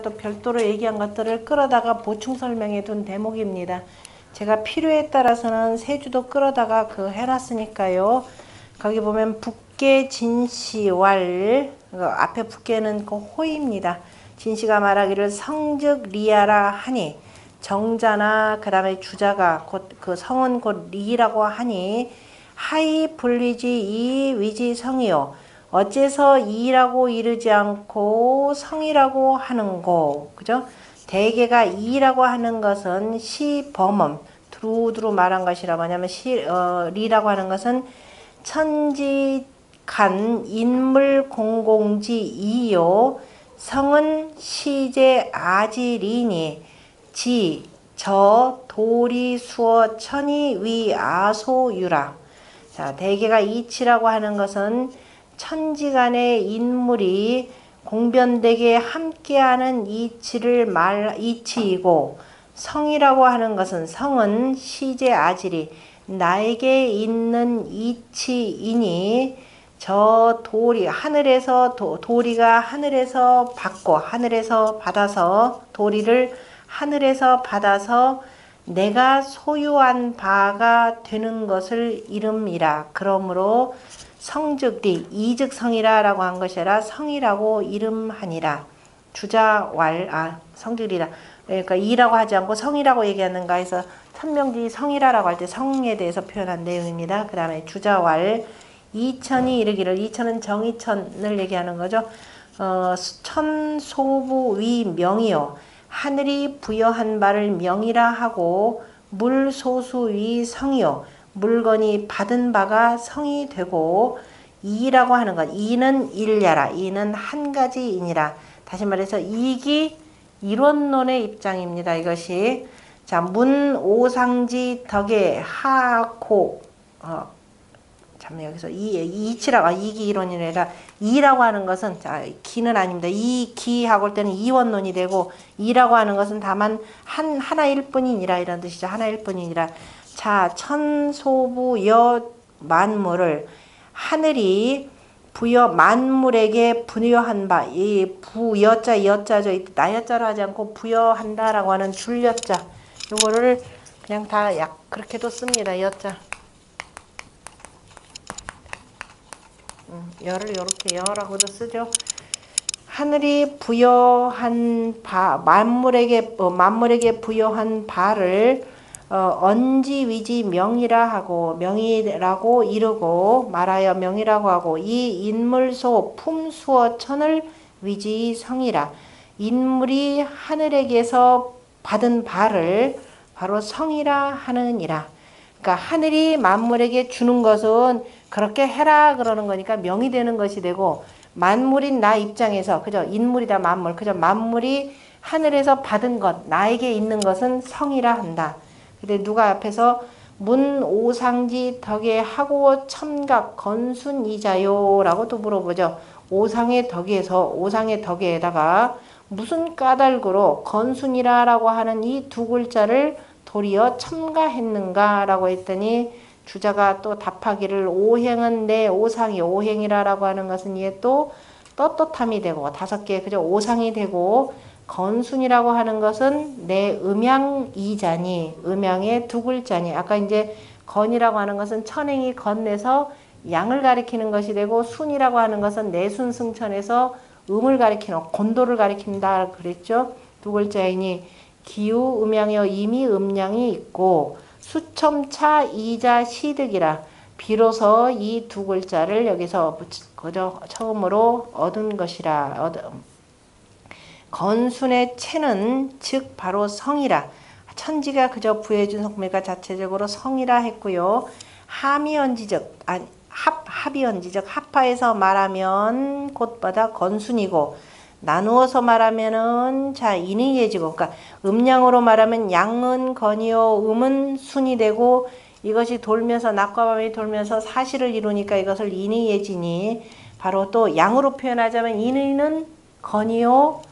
또 별도로 얘기한 것들을 끌어다가 보충 설명해 둔 대목입니다. 제가 필요에 따라서는 세 주도 끌어다가 해놨으니까요. 거기 보면 북계 진시왈, 앞에 북계는 그 호입니다. 진시가 말하기를 성즉 리아라 하니, 정자나 그 다음에 주자가 곧 그 성은 곧 리라고 하니, 하이 불리지 이 위지 성이요. 어째서 이라고 이르지 않고 성이라고 하는고, 그죠? 대개가 이라고 하는 것은 시범음, 두루두루 말한 것이라 뭐냐면 리라고 하는 것은 천지간 인물 공공지 이요. 성은 시제 아지리니 지, 저, 도리, 수어, 천이, 위, 아소, 유라. 자, 대개가 이치라고 하는 것은 천지간의 인물이 공변되게 함께하는 이치이고, 성이라고 하는 것은 성은 시제 아지리 나에게 있는 이치이니, 저 도리 하늘에서 도리가 하늘에서 받고 하늘에서 받아서 도리를 하늘에서 받아서 내가 소유한 바가 되는 것을 이름이라. 그러므로 성즉리 이즉 성이라 라고 한 것이 아니라 성이라고 이름하니라. 주자왈 성즉리라. 그러니까 이라고 하지 않고 성이라고 얘기하는가 해서 천명지 성이라라고 할 때 성에 대해서 표현한 내용입니다. 그 다음에 주자왈 이천이 이르기를, 이천은 정이천을 얘기하는 거죠. 천소부 위 명이요. 하늘이 부여한 바를 명이라 하고, 물소수 위 성이요. 물건이 받은 바가 성이 되고, 이라고 하는 것. 이는 일야라. 이는 한 가지이니라. 다시 말해서 이기 이론론의 입장입니다. 이것이. 자, 문오상지 덕에 하고, 여기서 이치라고 이기 이론이 아니라 이라고 하는 것은, 자, 기는 아닙니다. 이 기하고 올 때는 이원론이 되고, 이라고 하는 것은 다만 하나일 뿐이니라 이런 뜻이죠. 하나일 뿐이니라. 자, 천소부 여 만물을 하늘이 만물에게 부여한 바, 이 여자죠. 나여자로 하지 않고 부여한다라고 하는 줄여자. 요거를 그냥 다 그렇게도 씁니다. 여자. 열을 이렇게 여라고도 쓰죠. 하늘이 부여한 바, 만물에게 부여한 바를 언지 위지 명이라 하고, 명이라고 이르고 말하여 명이라고 하고, 이 인물소 품수어 천을 위지 성이라. 인물이 하늘에게서 받은 바를 바로 성이라 하느니라. 그러니까 하늘이 만물에게 주는 것은 그렇게 해라 그러는 거니까 명이 되는 것이 되고, 만물인 나 입장에서 그저 인물이다 만물, 그저 만물이 하늘에서 받은 것, 나에게 있는 것은 성이라 한다. 근데 누가 앞에서 문오상지 덕에 하고 첨각 건순이자요 라고 또 물어보죠. 오상의 덕에다가 무슨 까닭으로 건순이라 라고 하는 이 두 글자를 도리어 첨가했는가 라고 했더니, 주자가 또 답하기를 오행은 내 오상이 오행이라 라고 하는 것은 이게 또 떳떳함이 되고, 5개 그저 오상이 되고, 건순이라고 하는 것은 내 음양이자니, 음양의 두 글자니. 아까 이제 건이라고 하는 것은 천행이 건네서 양을 가리키는 것이 되고, 순이라고 하는 것은 내순승천에서 음을 가리키는 곤도를 가리킨다 그랬죠. 두 글자이니 기우 음양여 이미 음양이 있고, 수첨차 이자 시득이라. 비로소 이 두 글자를 여기서 그저 처음으로 얻은 것이라. 건순의 체는 즉 바로 성이라. 천지가 그저 부여해준 성매가 자체적으로 성이라 했고요. 합이언지적 합파에서 말하면 곧바다 건순이고, 나누어서 말하면은 자 인이 예지고, 그러니까 음양으로 말하면 양은 건이요 음은 순이 되고, 이것이 돌면서 낮과 밤이 돌면서 사실을 이루니까 이것을 인이 예지니, 바로 또 양으로 표현하자면 인의는 건이요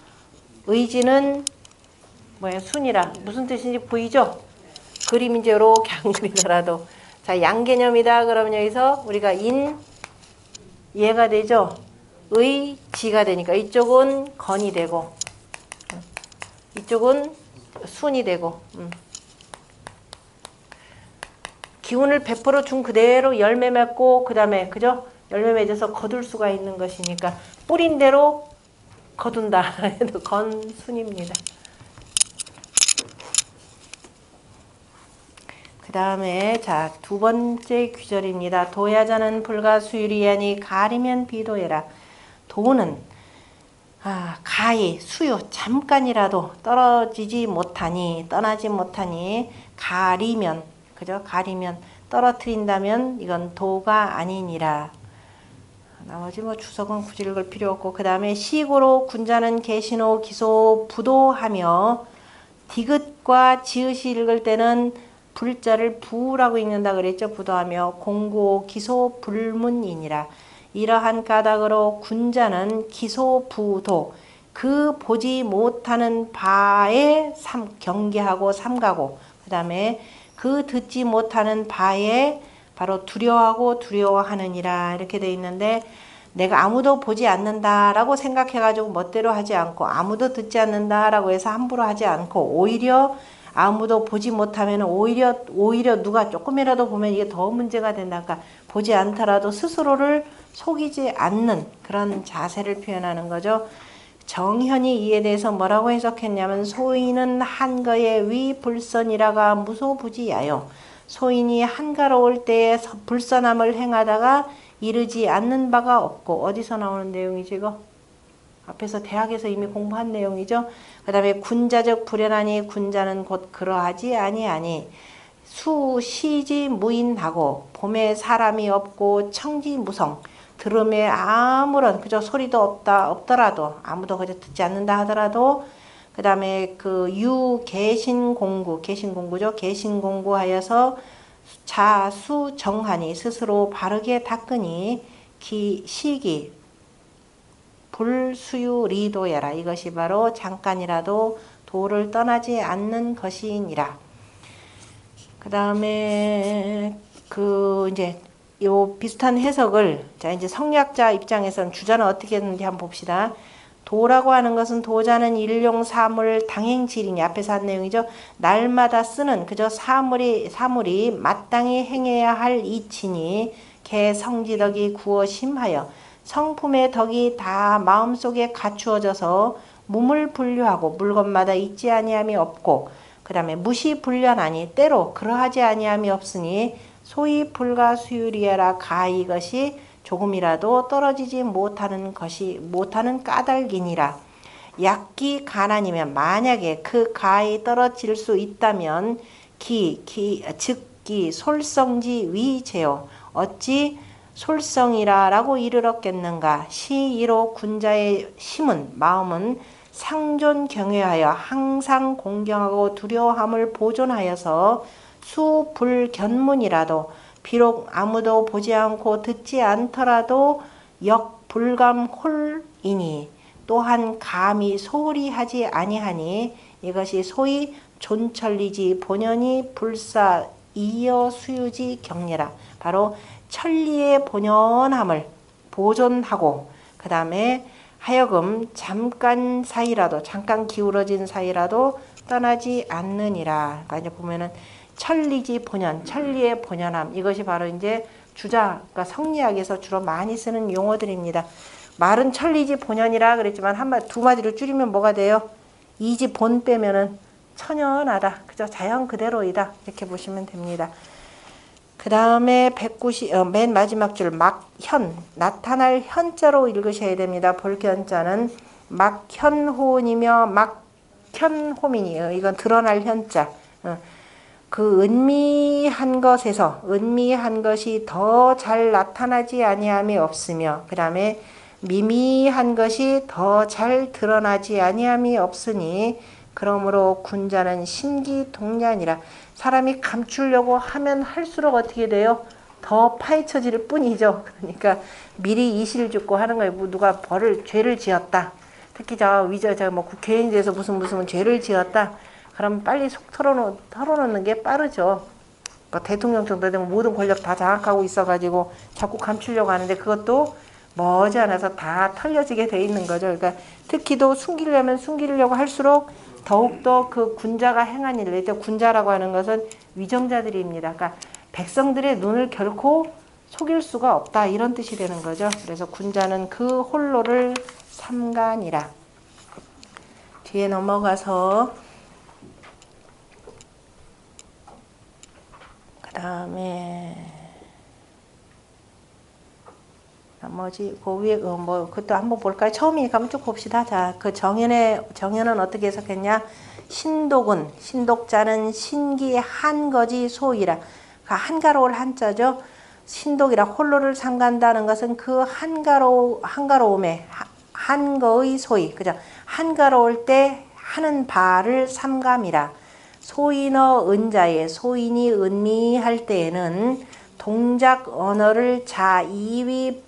의지는 순이라. 무슨 뜻인지 보이죠? 그림 이제 이렇게 안 그리더라도, 자, 양 개념이다 그러면 여기서 우리가 얘가 되죠. 의, 지가 되니까 이쪽은 건이 되고, 이쪽은 순이 되고 기운을 100% 준 그대로 열매 맺고 그 다음에 그죠? 열매 맺어서 거둘 수가 있는 것이니까 뿌린 대로 거둔다 해도 건순입니다. 그 다음에 자, 두 번째 귀절입니다. 도야자는 불가 수유리하니 가리면 비도해라. 도는 가히 수유 잠깐이라도 떠나지 못하니 가리면 그죠? 가리면 떨어뜨린다면 이건 도가 아니니라. 나머지 뭐 주석은 굳이 읽을 필요 없고 그 다음에 시고로 군자는 계신호 기소 부도하며 디귿과 지읒이 읽을 때는 불자를 부라고 읽는다 그랬죠. 부도하며 공고 기소 불문이니라. 이러한 까닭으로 군자는 기소 부도 그 보지 못하는 바에 경계하고 삼가고 그 다음에 그 듣지 못하는 바에 바로 두려워하고 두려워하느니라 이렇게 돼 있는데 내가 아무도 보지 않는다라고 생각해가지고 멋대로 하지 않고 아무도 듣지 않는다라고 해서 함부로 하지 않고 오히려 아무도 보지 못하면 오히려 누가 조금이라도 보면 이게 더 문제가 된다. 그러니까 보지 않더라도 스스로를 속이지 않는 그런 자세를 표현하는 거죠. 정현이 이에 대해서 뭐라고 해석했냐면 소인은 한거에 위불선이라가 무소부지야요. 소인이 한가로울 때에 불선함을 행하다가 이르지 않는 바가 없고 어디서 나오는 내용이지 이거? 앞에서 대학에서 이미 공부한 내용이죠. 그 다음에 군자적 불연하니 군자는 곧 그러하지 아니하니 수시지 무인하고 봄에 사람이 없고 청지무성 들음에 아무런 그저 소리도 없더라도 아무도 그저 듣지 않는다 하더라도 그 다음에 그 개신공구죠. 개신공구하여서 자수정하니 스스로 바르게 닦으니 시기 불수유리도야라. 이것이 바로 잠깐이라도 도를 떠나지 않는 것이니라. 그 다음에 이제 요 비슷한 해석을 자 이제 성리학자 입장에서는 주자는 어떻게 했는지 한번 봅시다. 도라고 하는 것은 도자는 일용 사물 당행질이니 앞에서 한 내용이죠. 날마다 쓰는 그저 사물이 마땅히 행해야 할 이치니 개 성지덕이 구어 심하여 성품의 덕이 다 마음속에 갖추어져서 몸을 분류하고 물건마다 있지 아니함이 없고 그 다음에 무시불련하니 때로 그러하지 아니함이 없으니 소위 불가수유리하라 가히 이것이 조금이라도 떨어지지 못하는 까닭이니라. 약기 가난이면 만약에 그 가히 떨어질 수 있다면 즉기 솔성지 위제요 어찌 솔성이라라고 이르렀겠는가. 시이로 군자의 심은 마음은 상존 경외하여 항상 공경하고 두려워함을 보존하여서 수불견문이라도 비록 아무도 보지 않고 듣지 않더라도 역불감홀이니 또한 감히 소홀히 하지 아니하니 이것이 소위 존천리지 본연이 불사 이어 수유지 경례라. 바로 천리의 본연함을 보존하고 그 다음에 하여금 잠깐 기울어진 사이라도 떠나지 않느니라. 그러니까 이제 보면은 천리지 본연, 천리의 본연함 이것이 바로 이제 주자, 그러니까 성리학에서 주로 많이 쓰는 용어들입니다. 말은 천리지 본연이라 그랬지만 두 마디로 줄이면 뭐가 돼요? 이지 본 빼면은 천연하다, 그죠? 자연 그대로이다 이렇게 보시면 됩니다. 그 다음에 맨 마지막 줄 막현, 나타날 현자로 읽으셔야 됩니다. 볼견자는 막현호이며 막현호민이에요. 이건 드러날 현자. 그 은미한 것이 더 잘 나타나지 아니함이 없으며 그 다음에 미미한 것이 더 잘 드러나지 아니함이 없으니 그러므로 군자는 신기동량이라. 사람이 감추려고 하면 할수록 어떻게 돼요? 더 파헤쳐질 뿐이죠. 그러니까 미리 이실 죽고 하는 거예요. 누가 죄를 지었다. 특히 국회의원에 대해서 무슨 죄를 지었다. 그럼 빨리 속 털어놓는 게 빠르죠. 그러니까 대통령 정도 되면 모든 권력 다 장악하고 있어가지고 자꾸 감추려고 하는데 그것도 머지않아서 다 털려지게 돼 있는 거죠. 그러니까 특히도 숨기려면 숨기려고 할수록 더욱더 그 군자가 행한 일을, 군자라고 하는 것은 위정자들입니다. 그러니까 백성들의 눈을 결코 속일 수가 없다, 이런 뜻이 되는 거죠. 그래서 군자는 그 홀로를 삼가니라. 뒤에 넘어가서 그 다음에 나머지 그 위에 뭐 그것도 한번 볼까요? 처음이니까 한번 쭉 봅시다. 자, 그 정연은 어떻게 해석했냐? 신독자는 신기한 거지 소이라. 그 한가로울 한자죠. 신독이라 홀로를 삼간다는 것은 그 한가로움에 한거의 소이, 그죠? 한가로울 때 하는 바를 삼감이라. 소인어 은자에 소인이 은미할 때에는 동작 언어를 자이위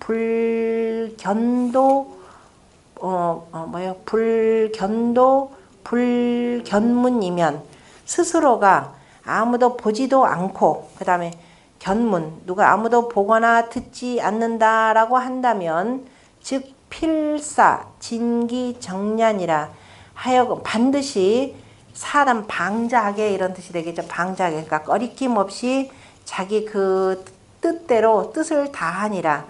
불견문이면 스스로가 아무도 보지도 않고, 그 다음에 견문, 누가 아무도 보거나 듣지 않는다라고 한다면, 즉 필사 진기정년이라 하여금 반드시 사람 방자하게, 이런 뜻이 되겠죠. 방자하게, 그러니까 꺼리낌 없이 자기 그 뜻대로 뜻을 다하니라.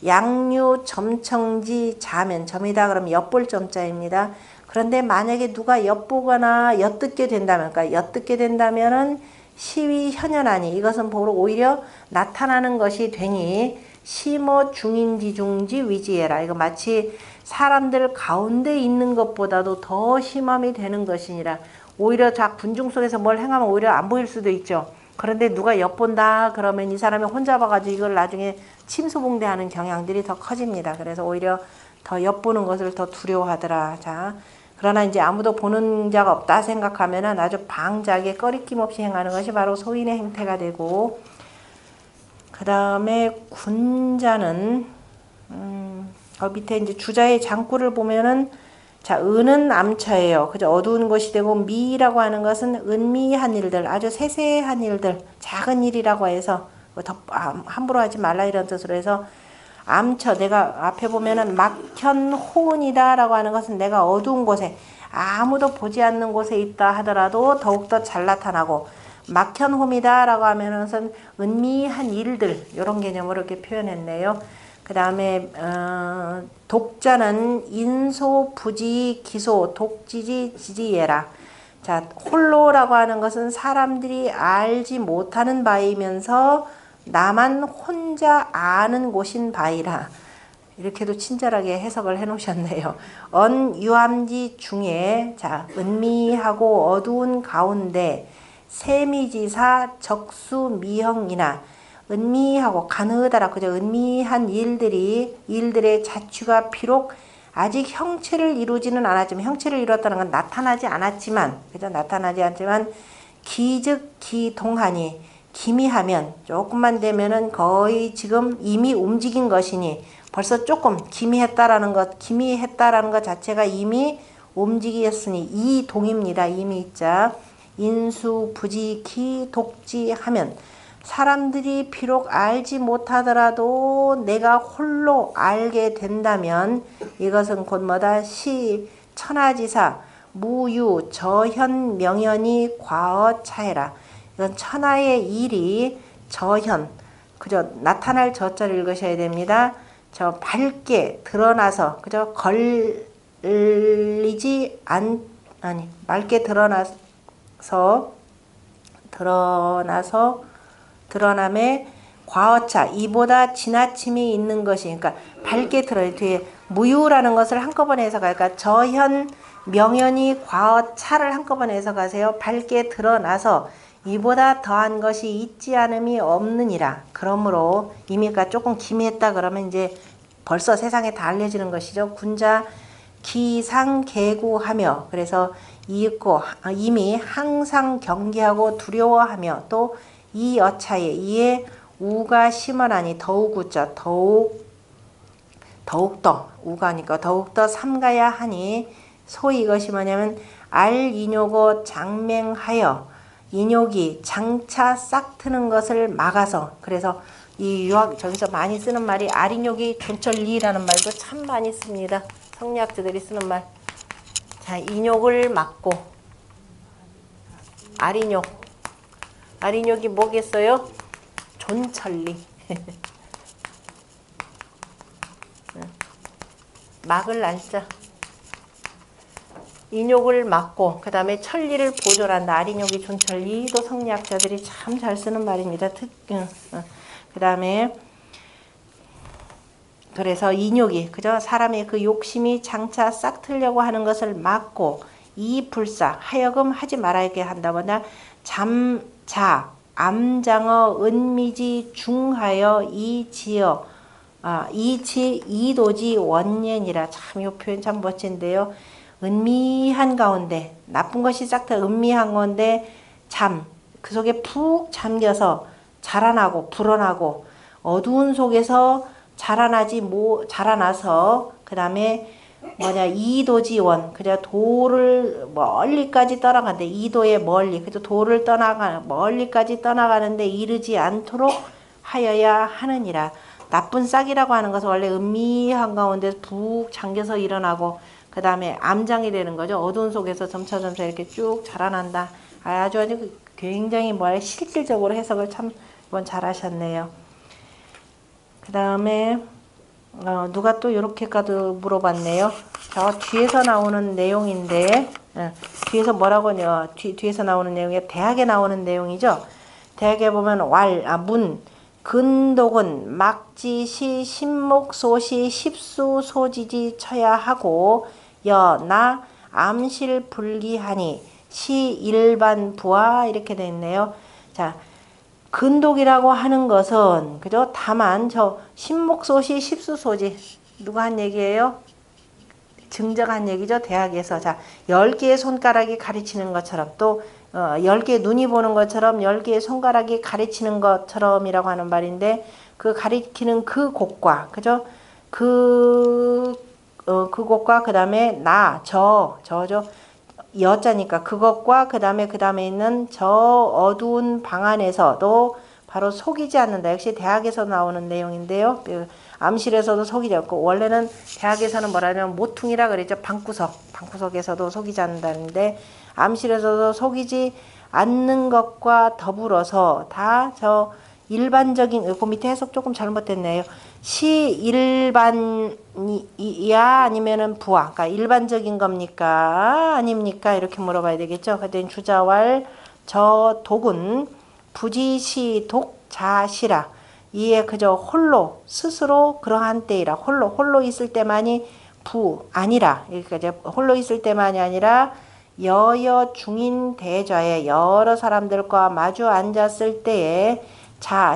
양유 점청지 자면, 점이다 그러면 엿볼 점자입니다. 그런데 만약에 누가 엿보거나 엿듣게 된다면, 그러니까 엿듣게 된다면은 시위 현연하니, 이것은 보러 오히려 나타나는 것이 되니 심어 중인지중지 위지해라. 이거 마치 사람들 가운데 있는 것보다도 더 심함이 되는 것이니라. 오히려 군중 속에서 뭘 행하면 오히려 안 보일 수도 있죠. 그런데 누가 엿본다 그러면 이 사람이 혼자 봐가지고 이걸 나중에 침소봉대하는 경향들이 더 커집니다. 그래서 오히려 더 엿보는 것을 더 두려워하더라. 자, 그러나 이제 아무도 보는 자가 없다 생각하면은 아주 방자하게 꺼리낌 없이 행하는 것이 바로 소인의 행태가 되고, 그 다음에 군자는 밑에 이제 주자의 장구를 보면은, 자, 은은 암처예요. 그죠? 어두운 것이 되고, 미라고 하는 것은 은미한 일들, 아주 세세한 일들, 작은 일이라고 해서 함부로 하지 말라, 이런 뜻으로 해서 암처, 내가 앞에 보면은 막현호은이다라고 하는 것은 내가 어두운 곳에, 아무도 보지 않는 곳에 있다 하더라도 더욱더 잘 나타나고, 막현홈이다라고 하면은 은미한 일들, 이런 개념으로 이렇게 표현했네요. 그 다음에 독자는 인소 부지 기소 독지지 지지예라. 자, 홀로라고 하는 것은 사람들이 알지 못하는 바이면서 나만 혼자 아는 곳인 바이라. 이렇게도 친절하게 해석을 해 놓으셨네요. 언유암지 중에, 자, 은미하고 어두운 가운데 세미지사 적수미형이나, 은미하고 가느다라, 그죠? 은미한 일들의 자취가 비록 아직 형체를 이루지는 않았지만, 형체를 이뤘다는 건 나타나지 않았지만, 그죠? 나타나지 않지만, 기즉 기동하니, 기미하면, 조금만 되면은 거의 지금 이미 움직인 것이니, 벌써 조금 기미했다라는 것 자체가 이미 움직였으니, 이동입니다. 이미 자, 인수, 부지, 기, 독지 하면, 사람들이 비록 알지 못하더라도 내가 홀로 알게 된다면, 이것은 곧 뭐다? 천하지사 무유 저현 명현이 과어 차해라. 이건 천하의 일이 저현, 그죠? 나타날 저자를 읽으셔야 됩니다. 저 밝게 드러나서, 그죠? 맑게 드러남에 과어차, 이보다 지나침이 있는 것이, 그러니까 밝게 뒤에 무유라는 것을 한꺼번에 해석하니까, 그러니까 저현 명현이 과어차를 한꺼번에 해석하세요. 밝게 드러나서 이보다 더한 것이 있지 않음이 없느니라. 그러므로 이미가 조금 기미했다 그러면 이제 벌써 세상에 다 알려지는 것이죠. 군자 기상개구하며, 그래서 이미 항상 경계하고 두려워하며, 또 이 어차에 이에 우가 심어나니, 더욱우자 더욱더 우가니까 더욱더 삼가야 하니, 소위 이것이 뭐냐면 인욕어 장맹하여, 인욕이 장차 싹 트는 것을 막아서, 그래서 이 유학 저기서 많이 쓰는 말이 아린욕이 존철리라는 말도 참 많이 씁니다. 성리학자들이 쓰는 말. 자, 인욕을 막고 아린욕. 아린욕이 뭐겠어요? 존철리. 막을 날짜. 인욕을 막고 그 다음에 천리를 보존한다. 아린욕이 존철리도 성리학자들이 참 잘 쓰는 말입니다. 그 다음에 그래서 인욕이 그저 사람의 그 욕심이 장차 싹 틀려고 하는 것을 막고 이 불사 하여금 하지 말아야게 한다거나 잠자 암장어 은미지 중하여 이지어 이치 이도지 원년이라. 참 이 표현 참 멋진데요. 은미한 가운데 나쁜 것이 싹 다 은미한 가운데 그 속에 푹 잠겨서 자라나고 불어나고 어두운 속에서 자라나서 그 다음에 이도지원 그냥 도를 멀리까지 떠나간대. 이도의 멀리 그래서 도를 멀리까지 떠나가는데 이르지 않도록 하여야 하느니라. 나쁜 싹이라고 하는 것은 원래 은미한 가운데 푹 잠겨서 일어나고 그 다음에 암장이 되는 거죠. 어두운 속에서 점차 이렇게 쭉 자라난다. 아주 굉장히 실질적으로 해석을 참 이번 잘하셨네요. 그 다음에 누가 또 이렇게까지 물어봤네요. 저 뒤에서 나오는 내용인데 뒤에서 뭐라고요? 뒤에서 나오는 내용이 대학에 나오는 내용이죠. 대학에 보면 문 근독은 막지시 신목소시 십수 소지지 쳐야 하고 여나 암실 불기하니 시 일반 부하 이렇게 돼 있네요. 자, 근독이라고 하는 것은 그죠? 다만 저 신목소시 십수소지 누가 한 얘기예요? 증정한 얘기죠. 대학에서. 자, 10개의 손가락이 가르치는 것처럼 또 10개의 눈이 보는 것처럼 10개의 손가락이 가르치는 것처럼이라고 하는 말인데 그 가리키는 그 곳과 그죠? 그곳과 그 다음에 저죠. 여자니까 그것과 그 다음에 있는 저 어두운 방 안에서도 바로 속이지 않는다. 역시 대학에서 나오는 내용인데요. 암실에서도 속이지 않고 원래는 대학에서는 뭐라냐면 모퉁이라 그랬죠. 방구석에서도 속이지 않는다는데 암실에서도 속이지 않는 것과 더불어서 다 저 일반적인 그 밑에 해석 조금 잘못됐네요. 시 일반이야 아니면은 부하, 그러니까 일반적인 겁니까 아닙니까 이렇게 물어봐야 되겠죠. 그때 주자왈 저 독은 부지시 독자시라. 이에 그저 홀로 스스로 그러한 때이라. 홀로 있을 때만이 아니라. 그러니까 이제 홀로 있을 때만이 아니라 여여 중인 대좌에 여러 사람들과 마주 앉았을 때에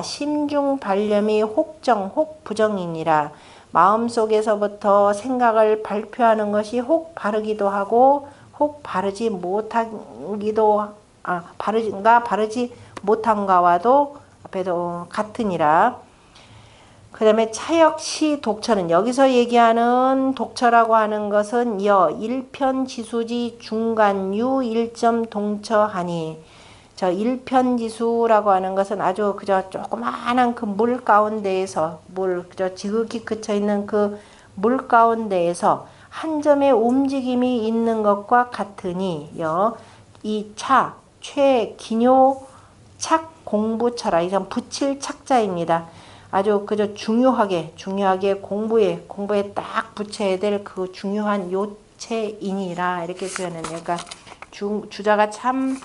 심중 발념이 혹 부정이니라. 마음속에서부터 생각을 발표하는 것이 혹 바르기도 하고 혹 바르지 못한가와도 앞에서 같으니라. 그 다음에 차역시 독처는 여기서 얘기하는 독처라고 하는 것은 일편지수지 중간유 일점 동처하니. 저 일편지수라고 하는 것은 아주 그저 조그마한 그 물 가운데에서 그저 지극히 그쳐 있는 그 물 가운데에서 한 점의 움직임이 있는 것과 같으니 이 기뇨 착 공부처라. 이건 붙일 착자입니다. 아주 그저 중요하게 공부에 딱 붙여야 될 그 중요한 요체이니라 이렇게 표현했네요. 그러니까 주자가 참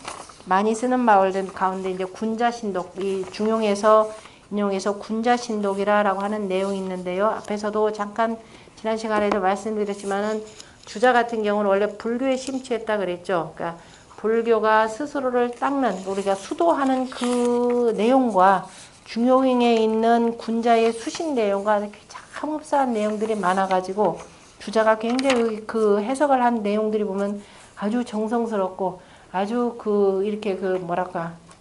많이 쓰는 말 가운데 이제 군자신독, 이 중용에서 인용해서 군자신독이라고 하는 내용이 있는데요. 앞에서도 잠깐 지난 시간에도 말씀드렸지만은 주자 같은 경우는 원래 불교에 심취했다 그랬죠. 그러니까 불교가 스스로를 닦는 우리가 수도하는 그 내용과 중용에 있는 군자의 수신 내용과 참 흡사한 내용들이 많아가지고 주자가 굉장히 그 해석을 한 내용들이 보면 아주 정성스럽고 아주 이렇게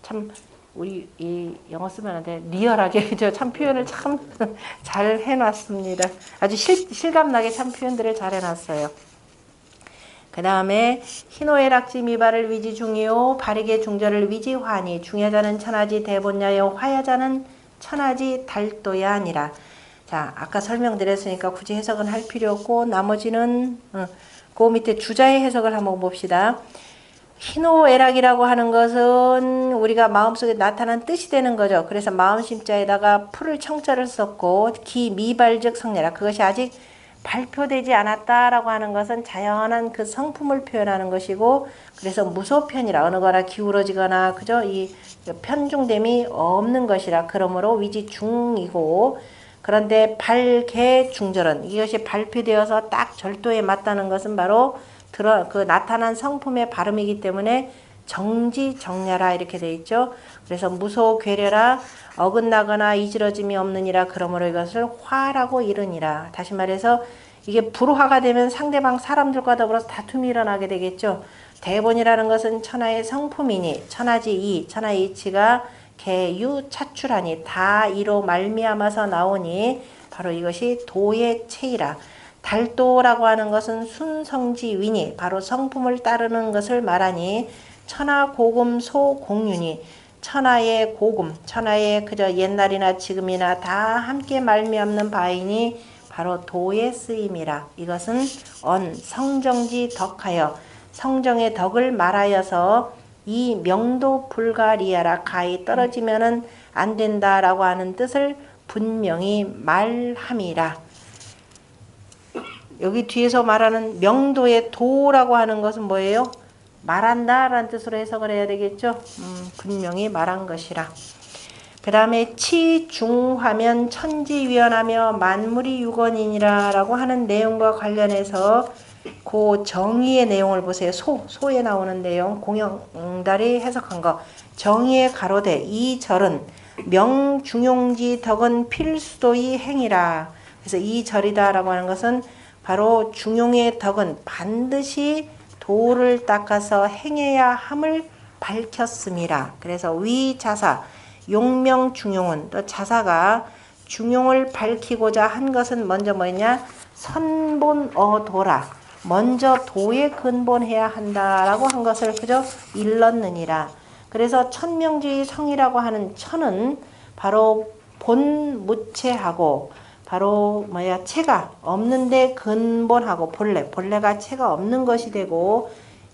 참 우리 이 영어 쓰면 안 돼. 리얼하게 참 표현을 참 잘 해놨습니다. 아주 실감나게 참 표현들을 잘 해놨어요. 그 다음에 희노애락지 미발을 위지 중이요 바르게 중절을 위지 화니 중야자는 천하지 대본야여 화야자는 천하지 달도야 아니라. 자, 아까 설명드렸으니까 굳이 해석은 할 필요 없고 나머지는 그 밑에 주자의 해석을 한번 봅시다. 희노애락이라고 하는 것은 우리가 마음속에 나타난 뜻이 되는 거죠. 그래서 마음심자에다가 풀을 청자를 썼고 기미발적 성례라, 그것이 아직 발표되지 않았다라고 하는 것은 자연한 그 성품을 표현하는 것이고, 그래서 무소편이라, 어느 거나 기울어지거나 그죠, 이 편중됨이 없는 것이라. 그러므로 위지중이고, 그런데 발개중절은, 이것이 발표되어서 딱 절도에 맞다는 것은 바로 그 나타난 성품의 발음이기 때문에 정지정렬하 이렇게 돼 있죠. 그래서 무소괴려라, 어긋나거나 이지러짐이 없느니라. 그러므로 이것을 화라고 이르니라. 다시 말해서 이게 불화가 되면 상대방 사람들과 더불어서 다툼이 일어나게 되겠죠. 대본이라는 것은 천하의 성품이니 천하지 천하의 이치가 개유 차출하니 다 이로 말미암아서 나오니 바로 이것이 도의 체이라. 달도라고 하는 것은 순성지위니 바로 성품을 따르는 것을 말하니 천하 고금 소공윤이 천하의 고금, 천하의 그저 옛날이나 지금이나 다 함께 말미암는 바이니 바로 도의 쓰임이라. 이것은 성정지 덕하여 성정의 덕을 말하여서 이 명도 불가리하라, 가히 떨어지면은 안 된다라고 하는 뜻을 분명히 말함이라. 여기 뒤에서 말하는 명도의 도라고 하는 것은 뭐예요? 말한다 라는 뜻으로 해석을 해야 되겠죠. 분명히 말한 것이라. 그 다음에 치중하면 천지위원하며 만물이 유건이니라 라고 하는 내용과 관련해서 그 정의의 내용을 보세요. 소에 나오는 내용, 공영달이 해석한 거. 정의의 가로되 이 절은 명중용지 덕은 필수도의 행이라. 그래서 이 절이다 라고 하는 것은 바로 중용의 덕은 반드시 도를 닦아서 행해야 함을 밝혔음이라. 그래서 위자사 용명중용은, 또 자사가 중용을 밝히고자 한 것은 먼저 뭐냐? 선본어도라. 먼저 도에 근본해야 한다라고 한 것을 그저 일렀느니라. 그래서 천명지의 성이라고 하는 천은 바로 본무체하고 바로 체가 없는데 근본하고 본래가 체가 없는 것이 되고,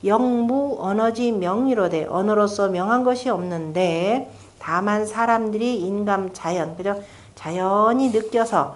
영무 언어지 명의로 돼 언어로서 명한 것이 없는데 다만 사람들이 인감 자연, 그죠? 자연이 느껴서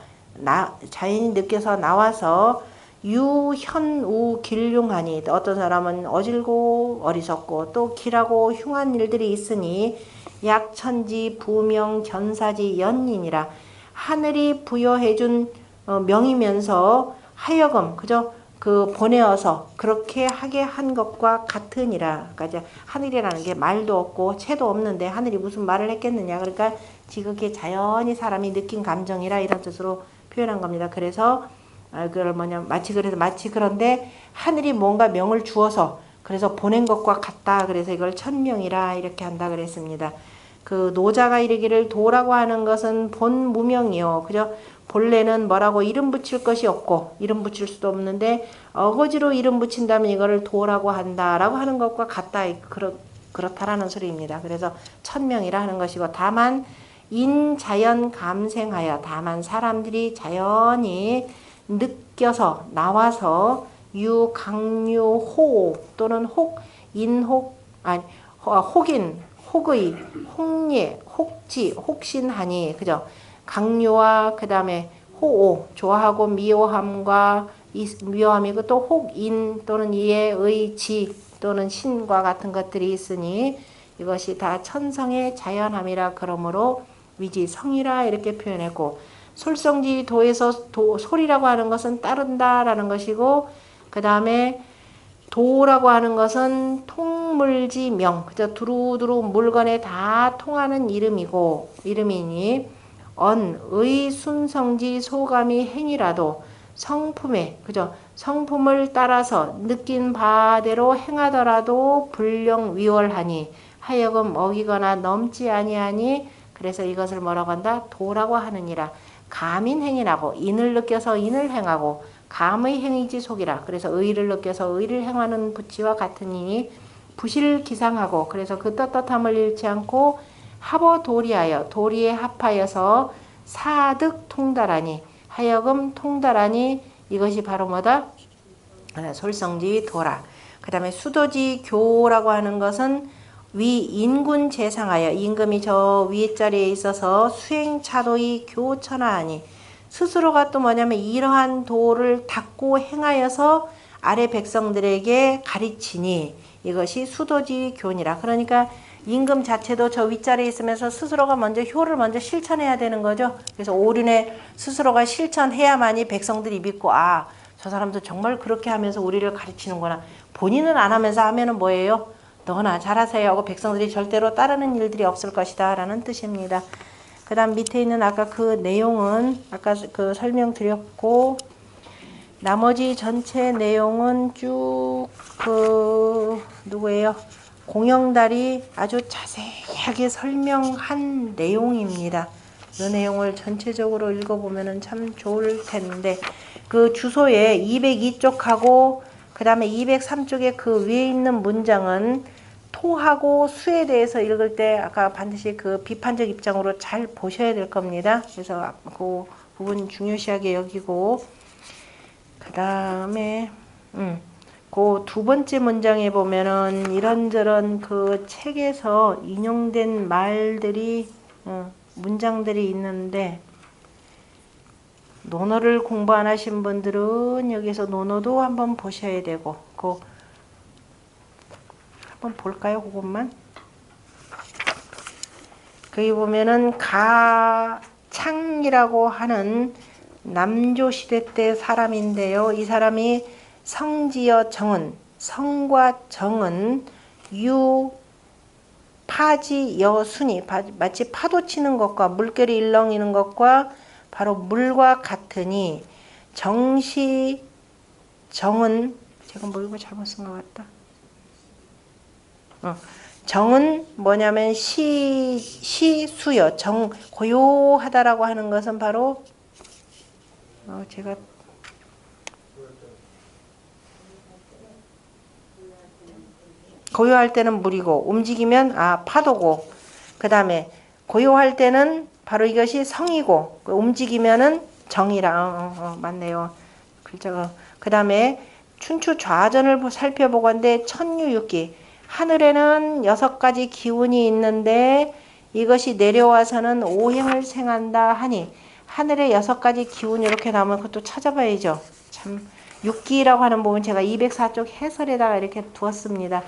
나와서 유현우 길흉하니, 어떤 사람은 어질고 어리석고 또 길하고 흉한 일들이 있으니 약천지 부명 견사지 연인이라. 하늘이 부여해준 명이면서 하여금 그죠? 그 보내어서 그렇게 하게 한 것과 같으니라. 그러니까 하늘이라는 게 말도 없고 채도 없는데 하늘이 무슨 말을 했겠느냐. 그러니까 지극히 자연히 사람이 느낀 감정이라, 이런 뜻으로 표현한 겁니다. 그래서 그걸 마치 그런데 하늘이 뭔가 명을 주어서 그래서 보낸 것과 같다. 그래서 이걸 천명이라 이렇게 한다 그랬습니다. 그 노자가 이르기를 도라고 하는 것은 본무명이요. 그죠? 본래는 뭐라고 이름 붙일 것이 없고 이름 붙일 수도 없는데 어거지로 이름 붙인다면 이거를 도라고 한다라고 하는 것과 같다. 그렇다라는 소리입니다. 그래서 천명이라 하는 것이고, 다만 인자연 감생하여, 다만 사람들이 자연히 느껴서 나와서 유강유호 또는 혹인 혹의, 혹예, 혹지, 혹신하니, 그죠? 강요와 그 다음에 호오, 좋아하고 미워함과 미워함이고, 또 혹인 또는 이의 의지 또는 신과 같은 것들이 있으니 이것이 다 천성의 자연함이라. 그러므로 위지성이라 이렇게 표현했고, 솔성지 도에서 솔이라고 하는 것은 따른다라는 것이고, 그 다음에 도라고 하는 것은 통물지명, 그죠? 두루두루 물건에 다 통하는 이름이니, 의 순성지 소감이 행이라도 성품에, 그죠? 성품을 따라서 느낀 바대로 행하더라도 불령위월하니, 하여금 어기거나 넘지 아니하니, 그래서 이것을 뭐라고 한다? 도라고 하느니라. 감인행이라고, 인을 느껴서 인을 행하고 감의 행이지 속이라. 그래서 의를 느껴서 의를 행하는 부치와 같으니 부실기상하고, 그래서 그 떳떳함을 잃지 않고 합어 도리하여 도리에 합하여서 사득 통달하니 하여금 통달하니 이것이 바로 뭐다? 솔성지 도라. 그 다음에 수도지 교라고 하는 것은 위 인군 재상하여 임금이 저 위에 자리에 있어서 수행차도의 교천하하니 스스로가 또 뭐냐면 이러한 도를 닦고 행하여서 아래 백성들에게 가르치니 이것이 수도지 교니라. 그러니까 임금 자체도 저 윗자리에 있으면서 스스로가 먼저 효를 먼저 실천해야 되는 거죠. 그래서 오륜에 스스로가 실천해야만이 백성들이 믿고 아, 저 사람도 정말 그렇게 하면서 우리를 가르치는구나. 본인은 안 하면서 하면은 뭐예요? 너나 잘하세요 하고 백성들이 절대로 따르는 일들이 없을 것이다 라는 뜻입니다. 그 다음 밑에 있는 아까 그 내용은 아까 그 설명드렸고 나머지 전체 내용은 쭉 그 누구예요? 공영달이 아주 자세하게 설명한 내용입니다. 이 내용을 전체적으로 읽어보면 참 좋을 텐데 그 주소에 202쪽하고 그 다음에 203쪽에 그 위에 있는 문장은 토하고 수에 대해서 읽을 때 아까 반드시 그 비판적 입장으로 잘 보셔야 될 겁니다. 그래서 그 부분 중요시하게 여기고 그 다음에 그 두 번째 문장에 보면은 이런저런 그 책에서 인용된 말들이 문장들이 있는데 논어를 공부 안 하신 분들은 여기서 논어도 한번 보셔야 되고 그 한번 볼까요? 그것만 거기 보면은 가창이라고 하는 남조시대 때 사람인데요. 이 사람이 성지어 정은 성과 정은 유 파지 여순이 마치 파도 치는 것과 물결이 일렁이는 것과 바로 물과 같으니 정시 정은 제가 뭐 이거 잘못 쓴 것 같다. 정은 뭐냐면 시수요. 정 고요하다라고 하는 것은 바로 제가 고요할 때는 물이고 움직이면 파도고 그 다음에 고요할 때는 바로 이것이 성이고 움직이면은 정이라 맞네요. 글자가 그 다음에 춘추 좌전을 살펴보건대 천유육기 하늘에는 6가지 기운이 있는데 이것이 내려와서는 오행을 생한다 하니 하늘에 6가지 기운이 이렇게 나오면 그것도 찾아봐야죠. 참 육기라고 하는 부분 제가 204쪽 해설에다가 이렇게 두었습니다.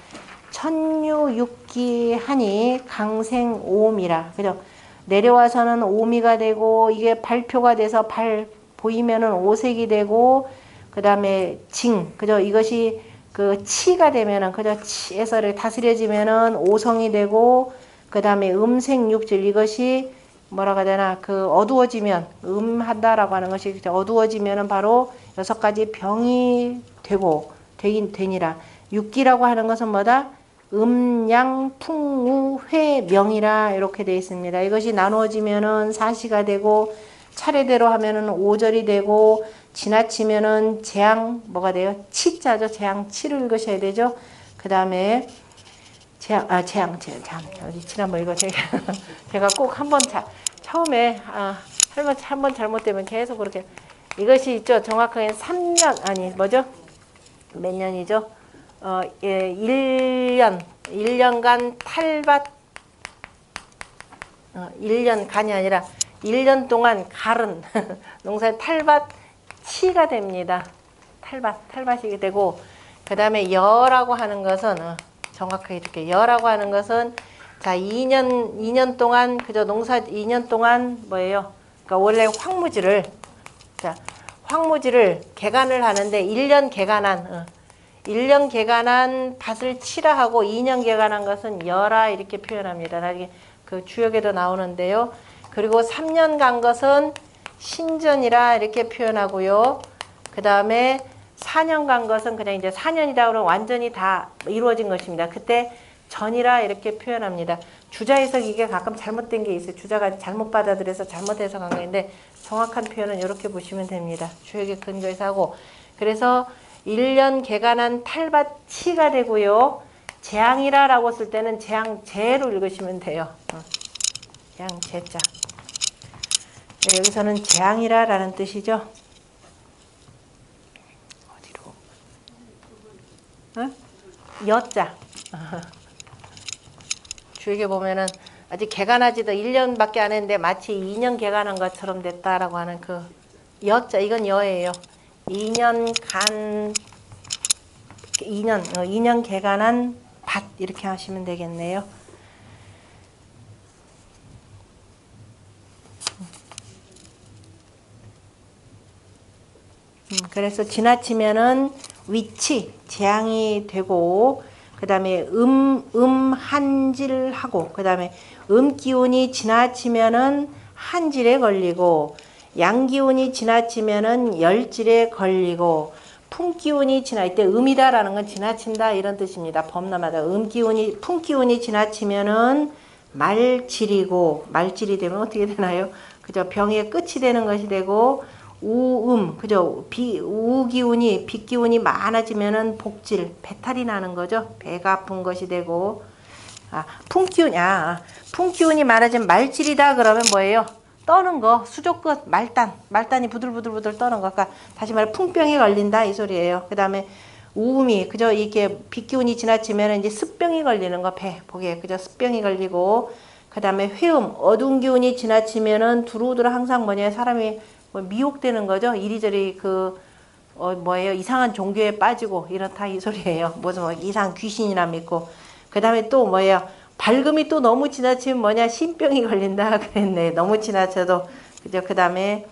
천유육기 하니 강생오음이라. 그죠? 내려와서는 오미가 되고 이게 발표가 돼서 발 보이면은 오색이 되고 그 다음에 징. 그죠? 이것이 그 치가 되면은 그죠? 치에서 다스려지면은 오성이 되고 그 다음에 음생육질 이것이 뭐라고 해야 되나 그 어두워지면 음한다라고 하는 것이 어두워지면은 바로 6가지 병이 되고 되긴 되니라. 육기라고 하는 것은 뭐다? 음양 풍우 회명이라 이렇게 되어 있습니다. 이것이 나누어지면은 사시가 되고 차례대로 하면은 오절이 되고 지나치면은 재앙 뭐가 돼요? 치자죠. 재앙 치를 읽으셔야 되죠. 그 다음에 재앙 어디 지난번 이거 제가 꼭 한번 처음에 한번 잘못되면 계속 그렇게 이것이 있죠. 정확하게 3년 아니 뭐죠? 몇 년이죠? 1년간 탈밭 1년간이 아니라 1년 동안 갈은 농사의 탈밭 치가 됩니다. 탈밭이 되고 그 다음에 여라고 하는 것은 정확하게 이렇게 여라고 하는 것은 자 2년 동안 그저 농사 2년 동안 뭐예요? 그러니까 원래 황무지를 개간을 하는데 1년 개간한 밭을 치라 하고 2년 개간한 것은 여라 이렇게 표현합니다. 나중에 그 주역에도 나오는데요. 그리고 3년 간 것은 신전이라 이렇게 표현하고요. 그 다음에 4년 간 것은 그냥 이제 4년이다 그러면 완전히 다 이루어진 것입니다. 그때 전이라 이렇게 표현합니다. 주자 해석 이게 가끔 잘못된 게 있어요. 주자가 잘못 받아들여서 잘못 해석한 건데 정확한 표현은 이렇게 보시면 됩니다. 주역에 근거해서 하고 그래서 1년 개간한 탈밭치가 되고요. 재앙이라라고 쓸 때는 재앙재로 읽으시면 돼요. 재앙 재자. 네, 여기서는 재앙이라라는 뜻이죠. 어디로? 응? 여자. 주역에 보면은 아직 개간하지도 1년밖에 안 했는데 마치 2년 개간한 것처럼 됐다라고 하는 그 여자, 이건 여예요. 2년 2년 개간한 밭 이렇게 하시면 되겠네요. 그래서 지나치면은 위치, 재앙이 되고, 그 다음에 한질하고, 그 다음에 기운이 지나치면은 한질에 걸리고, 양기운이 지나치면은 열질에 걸리고, 품기운이 이때 이다라는 건 지나친다 이런 뜻입니다. 범람하다. 품기운이 지나치면은 말질이 되면 어떻게 되나요? 그죠? 병의 끝이 되는 것이 되고, 그죠? 빗기운이 많아지면은 복질, 배탈이 나는 거죠. 배가 아픈 것이 되고, 품기운이 많아지면 말질이다 그러면 뭐예요? 떠는 거, 수족끝, 말단이 부들부들 떠는 거. 그러니까 다시 말해 풍병이 걸린다 이 소리예요. 그 다음에 그죠? 이렇게 빗기운이 지나치면 이제 습병이 걸리는 거, 복에, 그죠? 습병이 걸리고, 그 다음에 회음, 어두운 기운이 지나치면은 두루두루 항상 사람이 미혹되는 거죠. 이리저리 이상한 종교에 빠지고 이렇다 이 소리예요. 무슨 이상한 귀신이나 믿고. 그 다음에 또 밝음이 또 너무 지나치면 신병이 걸린다 그랬네. 너무 지나쳐도. 그죠. 그 다음에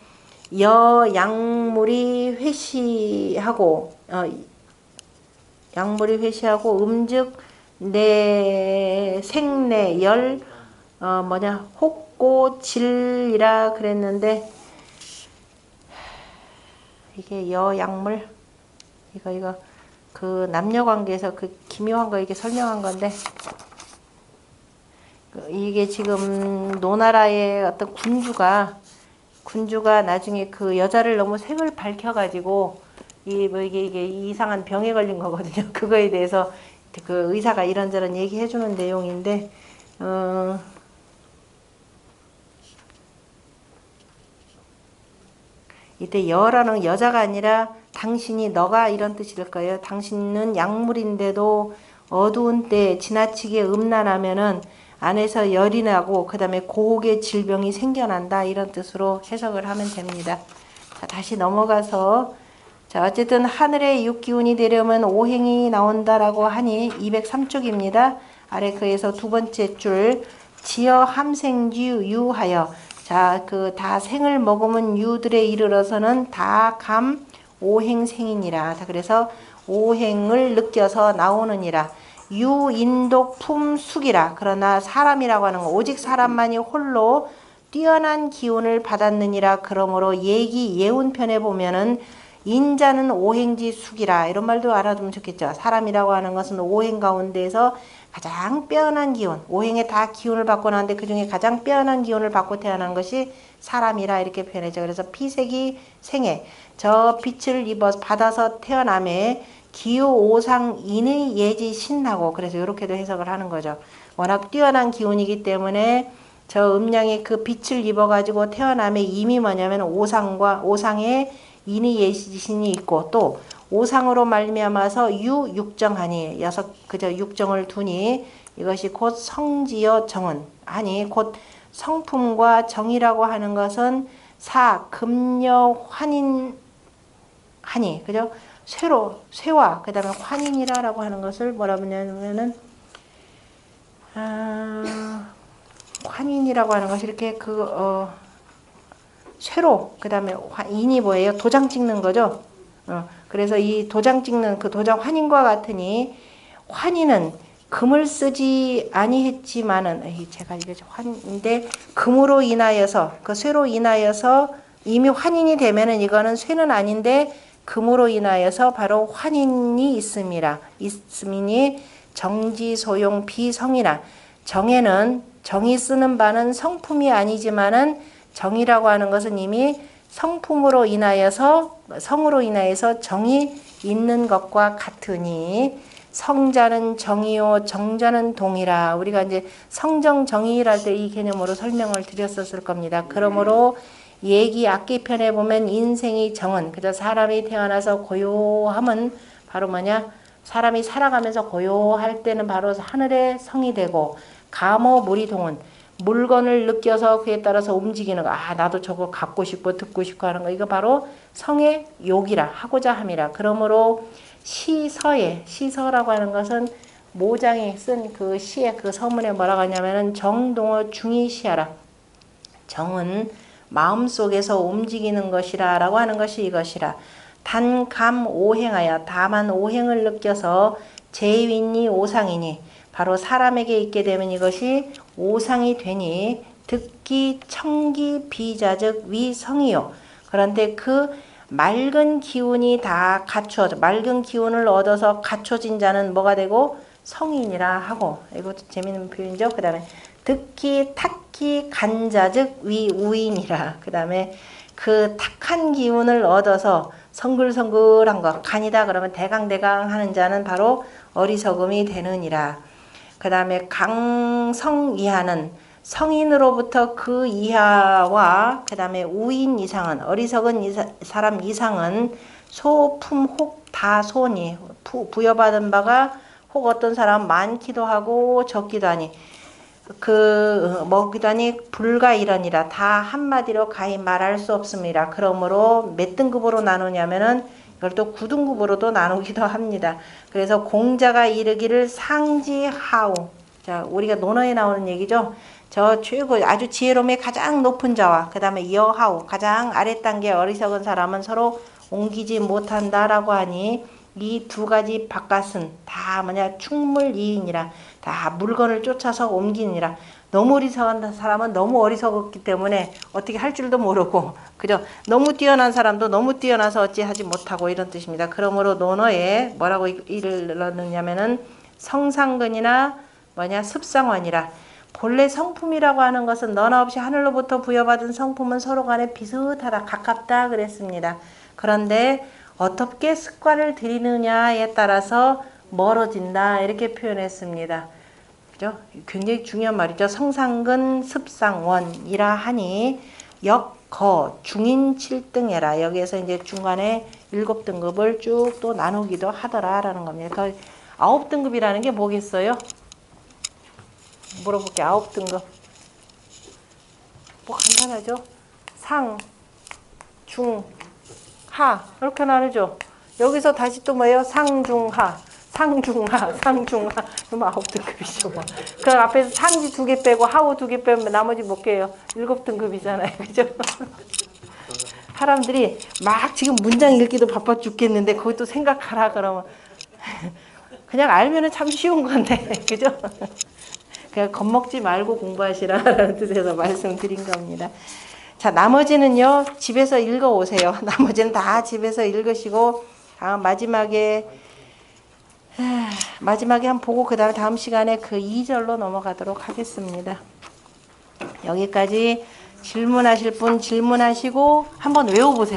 양물이 회시하고, 음즉, 생내, 열, 혹고, 질이라 그랬는데, 이게 양물, 이거, 그 남녀 관계에서 그 기묘한 거 이게 설명한 건데, 이게 지금 노나라의 어떤 군주가 나중에 그 여자를 너무 색을 밝혀가지고 이게 이상한 병에 걸린 거거든요. 그거에 대해서 그 의사가 이런저런 얘기해주는 내용인데, 이때 여라는 여자가 아니라 당신이 너가 이런 뜻일 거예요. 당신은 약물인데도 어두운 때 지나치게 음란하면은 안에서 열이 나고 그 다음에 고혹의 질병이 생겨난다 이런 뜻으로 해석을 하면 됩니다. 자, 다시 넘어가서 자 어쨌든 하늘의 육기운이 되려면 오행이 나온다라고 하니 203쪽입니다. 아래 그에서 두 번째 줄 지어 함생유 유하여 자 그 다 생을 먹으면 유들에 이르러서는 다 감 오행생이니라. 자 그래서 오행을 느껴서 나오느니라. 유인독 품숙이라. 그러나 사람이라고 하는 거 오직 사람만이 홀로 뛰어난 기운을 받았느니라. 그러므로 예운편에 보면은 인자는 오행지 숙이라 이런 말도 알아두면 좋겠죠. 사람이라고 하는 것은 오행 가운데에서 가장 빼어난 기운, 오행에 다 기운을 받고 나는데 그 중에 가장 빼어난 기운을 받고 태어난 것이 사람이라 이렇게 표현하죠. 그래서 피색이 생애, 저 빛을 받아서 태어남에 기후 오상 인의 예지 신나고 그래서 이렇게도 해석을 하는 거죠. 워낙 뛰어난 기운이기 때문에 저 음양의 그 빛을 입어가지고 태어남에 이미 뭐냐면 오상의 인의 예지신이 있고 또 오상으로 말미암아서 육정하니 그저 육정을 두니 이것이 곧 성지여 정은 하니 곧 성품과 정이라고 하는 것은 금여 환인 하니 그죠? 쇠와 그 다음에 환인이라고 하는 것을 뭐라 하냐면은 환인이라고 하는 것이 이렇게 쇠로 그 다음에 인이 뭐예요? 도장 찍는 거죠. 그래서 이 도장 찍는 그 도장 환인과 같으니 환인은 금을 쓰지 아니했지만은 제가 이게 환인데 금으로 인하여서 그 쇠로 인하여서 이미 환인이 되면은 이거는 쇠는 아닌데 금으로 인하여서 바로 환인이 있음이니 정지 소용 비성이나 정에는 정이 쓰는 바는 성품이 아니지만은 정이라고 하는 것은 이미 성으로 인하여서 정이 있는 것과 같으니 성자는 정이요 정자는 동이라. 우리가 이제 성정정의할 때 이 개념으로 설명을 드렸었을 겁니다. 그러므로 얘기 악기편에 보면 인생이 정은, 그저 사람이 태어나서 고요함은 바로 뭐냐? 사람이 살아가면서 고요할 때는 바로 하늘의 성이 되고, 감호 무리동은 물건을 느껴서 그에 따라서 움직이는 거. 아, 나도 저거 갖고 싶고 듣고 싶고 하는 거. 이거 바로 성의 욕이라, 하고자 함이라. 그러므로 시서라고 하는 것은 모장이 쓴 그 시의 그 서문에 뭐라고 하냐면은 정동어 중이시하라. 정은 마음속에서 움직이는 것이라 라고 하는 것이 이것이라. 단감 오행하여, 다만 오행을 느껴서 재윈이 오상이니, 바로 사람에게 있게 되면 이것이 오상이 되니, 듣기 청기 비자즉 위성이요. 그런데 그 맑은 기운이 다 갖춰져, 맑은 기운을 얻어서 갖춰진 자는 뭐가 되고 성인이라 하고, 이것도 재밌는 표현이죠. 그 다음에 듣기 탁기 간자즉 위우인이라. 그 다음에 그 탁한 기운을 얻어서 성글성글한 것, 간이다 그러면 대강대강 하는 자는 바로 어리석음이 되느니라. 그 다음에 강성이하는, 성인으로부터 그 이하와 그 다음에 우인 이상은, 어리석은 사람 이상은 소품혹 다소니, 부여받은 바가 혹 어떤 사람 많기도 하고 적기도 하니, 먹기도 하니 불가이러니라. 다 한마디로 가히 말할 수 없습니다. 그러므로 몇 등급으로 나누냐면은 이걸 또 9등급으로도 나누기도 합니다. 그래서 공자가 이르기를 상지하우. 자, 우리가 논어에 나오는 얘기죠. 저 최고 아주 지혜로움의 가장 높은 자와 그 다음에 여하우, 가장 아랫단계 어리석은 사람은 서로 옮기지 못한다라고 하니, 이 두 가지 바깥은 다 뭐냐? 충물이인이라. 다 물건을 쫓아서 옮기니라. 너무 어리석은 사람은 너무 어리석었기 때문에 어떻게 할 줄도 모르고, 그죠? 너무 뛰어난 사람도 너무 뛰어나서 어찌하지 못하고, 이런 뜻입니다. 그러므로 논어에 뭐라고 일을 넣느냐면은 성상근이나 뭐냐? 습상원이라. 본래 성품이라고 하는 것은 너나 없이 하늘로부터 부여받은 성품은 서로 간에 비슷하다, 가깝다 그랬습니다. 그런데 어떻게 습관을 들이느냐에 따라서 멀어진다, 이렇게 표현했습니다. 그죠? 굉장히 중요한 말이죠. 성상근 습상원이라 하니 역거 중인 7등해라. 여기에서 이제 중간에 7등급을 쭉 또 나누기도 하더라라는 겁니다. 9등급이라는 게 뭐겠어요? 물어볼게. 9등급. 뭐 간단하죠? 상, 중, 하, 이렇게 나누죠. 여기서 다시 또 뭐예요? 상중하, 상중하, 상중하. 그럼 9등급이죠. 뭐. 그 앞에서 상지 2개 빼고 하우 2개 빼면 나머지 몇 개예요? 7등급이잖아요. 그죠? 사람들이 막 지금 문장 읽기도 바빠 죽겠는데 거기 또 생각하라 그러면 그냥 알면은 참 쉬운 건데. 그죠? 그냥 겁먹지 말고 공부하시라라는 뜻에서 말씀드린 겁니다. 자, 나머지는요, 집에서 읽어 오세요. 나머지는 다 집에서 읽으시고, 마지막에 한번 보고, 그 다음 시간에 그 2절로 넘어가도록 하겠습니다. 여기까지 질문하실 분 질문하시고, 한번 외워보세요.